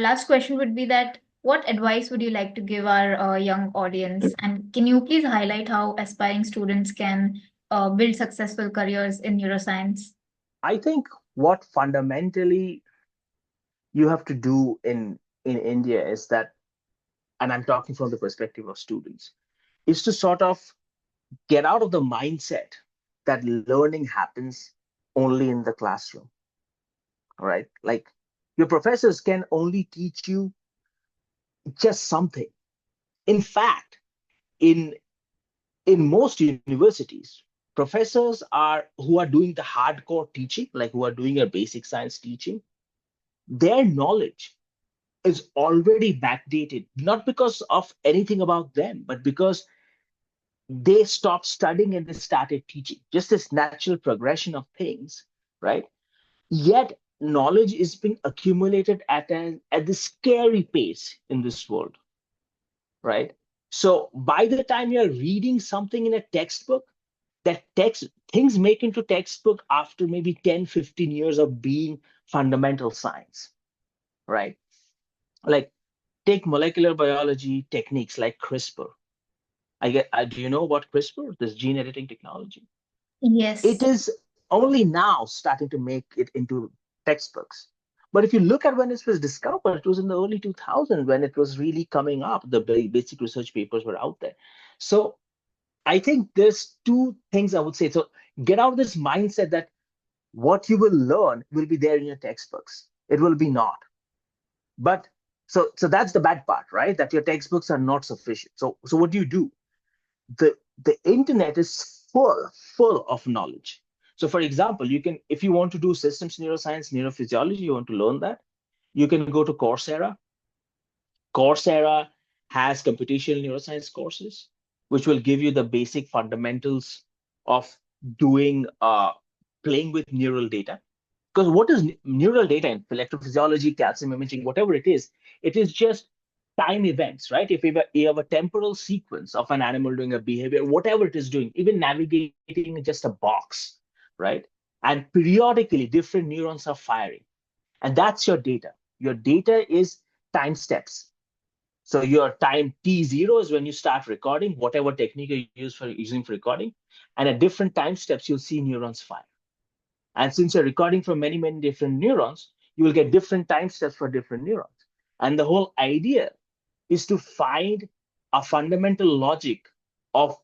last question would be that what advice would you like to give our young audience? And can you please highlight how aspiring students can build successful careers in neuroscience? I think what fundamentally you have to do in India is that, and I'm talking from the perspective of students, is to sort of get out of the mindset that learning happens only in the classroom, right? Like your professors can only teach you just something. In fact, in most universities, professors are who are doing the hardcore teaching, like who are doing your basic science teaching, their knowledge is already backdated, not because of anything about them, but because they stopped studying and they started teaching. Just this natural progression of things, right? Yet knowledge is being accumulated at the scary pace in this world, right? So by the time you're reading something in a textbook, that text things make into textbook after maybe 10, 15 years of being fundamental science, right? Like take molecular biology techniques like CRISPR. Do you know about CRISPR, this gene editing technology? It Yes. is only now starting to make it into textbooks. But if you look at when it was discovered, it was in the early 2000s when it was really coming up. The basic research papers were out there. So I think there's two things I would say. So get out of this mindset that what you will learn will be there in your textbooks. It will be not. But so that's the bad part, right? That your textbooks are not sufficient. So what do? The internet is full of knowledge. So for example, you can, if you want to do systems neuroscience, neurophysiology, you want to learn that, you can go to Coursera has computational neuroscience courses, which will give you the basic fundamentals of doing playing with neural data. Because what is neural data in electrophysiology, calcium imaging, whatever it is just time events, right? If you have a temporal sequence of an animal doing a behavior, whatever it is doing, even navigating just a box, right? And periodically, different neurons are firing. And that's your data. Your data is time steps. So your time T0 is when you start recording, whatever technique you use for using for recording. And at different time steps, you'll see neurons fire. And since you're recording from many, many different neurons, you will get different time steps for different neurons. And the whole idea is to find a fundamental logic of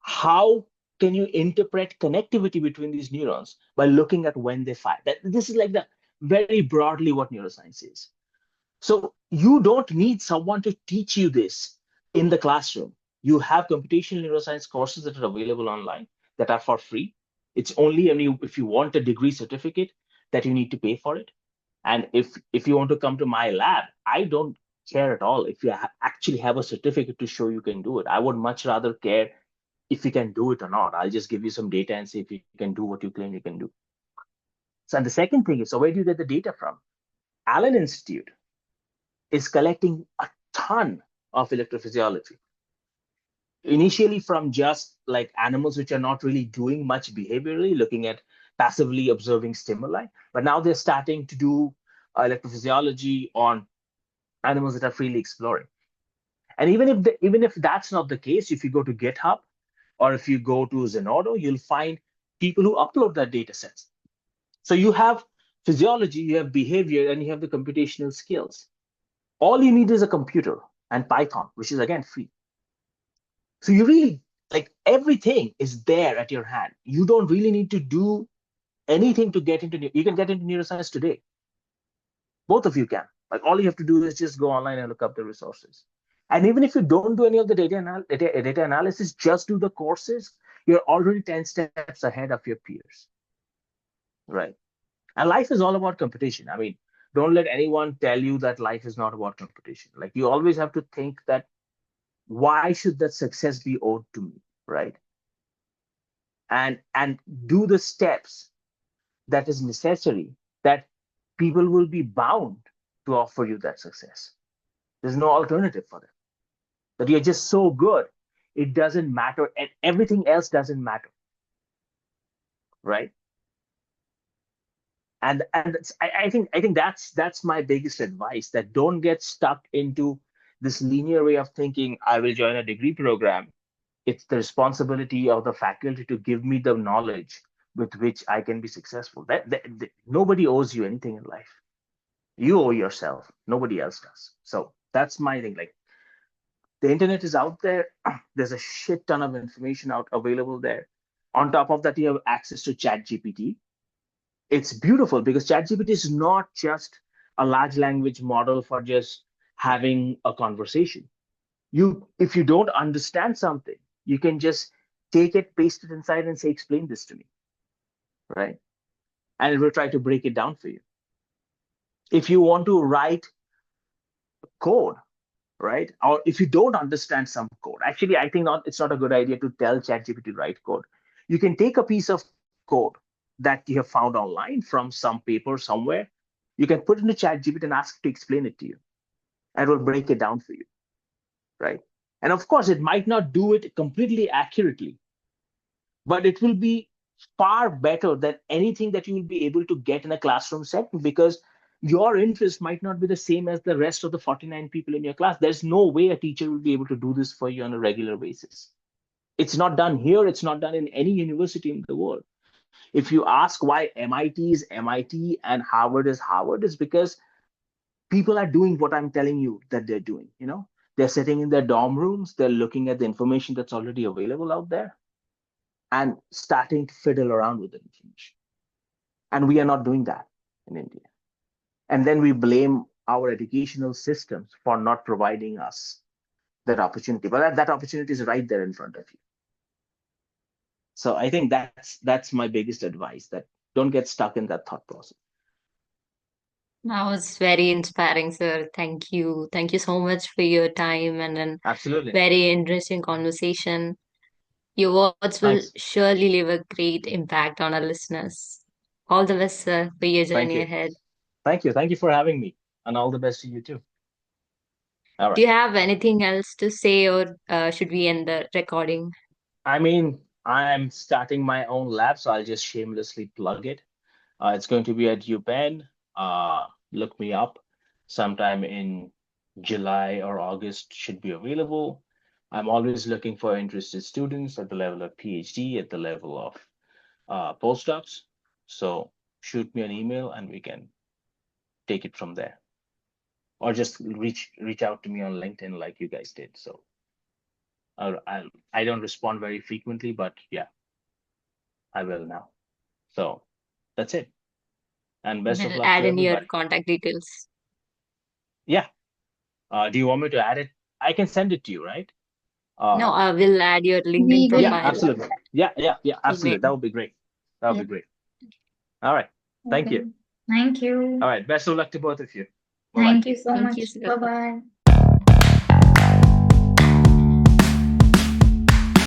how can you interpret connectivity between these neurons by looking at when they fire. This is like the very broadly what neuroscience is. So you don't need someone to teach you this in the classroom. You have computational neuroscience courses that are available online that are for free. It's only if you want a degree certificate that you need to pay for it. And if you want to come to my lab, I don't care at all if you actually have a certificate to show you can do it. I would much rather care if you can do it or not. I'll just give you some data and see if you can do what you claim you can do. So, and the second thing is, so where do you get the data from? Allen Institute is collecting a ton of electrophysiology. Initially, from just like animals which are not really doing much behaviorally, looking at passively observing stimuli, but now they're starting to do electrophysiology on animals that are freely exploring. And even if that's not the case, if you go to GitHub or if you go to Zenodo, you'll find people who upload that data sets. So you have physiology, you have behavior, and you have the computational skills. All you need is a computer and Python, which is again free. So you really like everything is there at your hand. You don't really need to do anything to get into. You can get into neuroscience today. Both of you can. Like all you have to do is just go online and look up the resources. And even if you don't do any of the data analysis, just do the courses, you're already 10 steps ahead of your peers, right? And life is all about competition. I mean, don't let anyone tell you that life is not about competition. Like you always have to think that why should that success be owed to me, right? And do the steps that is necessary that people will be bound to offer you that success. There's no alternative for them. That you're just so good, it doesn't matter, and everything else doesn't matter, right? And I think that's my biggest advice, that don't get stuck into this linear way of thinking. I will join a degree program. It's the responsibility of the faculty to give me the knowledge with which I can be successful. Nobody owes you anything in life. You owe yourself. Nobody else does. So that's my thing. Like, the internet is out there. There's a shit ton of information out available there. On top of that, you have access to ChatGPT. It's beautiful because ChatGPT is not just a large language model for just having a conversation. If you don't understand something, you can just take it, paste it inside, and say, "Explain this to me," right? And it will try to break it down for you. If you want to write code, right? Or if you don't understand some code, actually, I think not. It's not a good idea to tell ChatGPT to write code. You can take a piece of code that you have found online from some paper somewhere. You can put it into ChatGPT and ask it to explain it to you, and it will break it down for you, right? And of course, it might not do it completely accurately, but it will be far better than anything that you will be able to get in a classroom setting, because your interest might not be the same as the rest of the 49 people in your class. There's no way a teacher will be able to do this for you on a regular basis. It's not done here, it's not done in any university in the world. If you ask why MIT is MIT and Harvard is Harvard, is because people are doing what I'm telling you that they're doing. They're sitting in their dorm rooms, they're looking at the information that's already available out there and starting to fiddle around with the information. And we are not doing that in India. And then we blame our educational systems for not providing us that opportunity. But that opportunity is right there in front of you. So I think that's my biggest advice, that don't get stuck in that thought process. That was very inspiring, sir. Thank you. Thank you so much for your time and a Absolutely. very interesting conversation. Your words will Thanks. surely leave a great impact on our listeners. All the best, sir, for your Thank journey you. ahead. Thank you for having me, and all the best to you too. All Do right. you have anything else to say, or should we end the recording? I mean, I'm starting my own lab, so I'll just shamelessly plug it. It's going to be at UPenn. Look me up. Sometime in July or August should be available. I'm always looking for interested students at the level of PhD, at the level of postdocs. So shoot me an email and we can take it from there. Or just reach out to me on LinkedIn like you guys did. So I don't respond very frequently, but yeah, I will now. So that's it. And best of We'll luck add to in your everybody. contact details. Yeah. Do you want me to add it? I can send it to you, right? No, Um, I will add your LinkedIn We will. yeah, profile. absolutely. Yeah, Email. absolutely. That would be great. That would Yeah. be great. All right. Thank Okay. you. Thank All you. right. Best of luck to both of you. Bye bye. Thank you so Thank you, much. sir. Bye bye.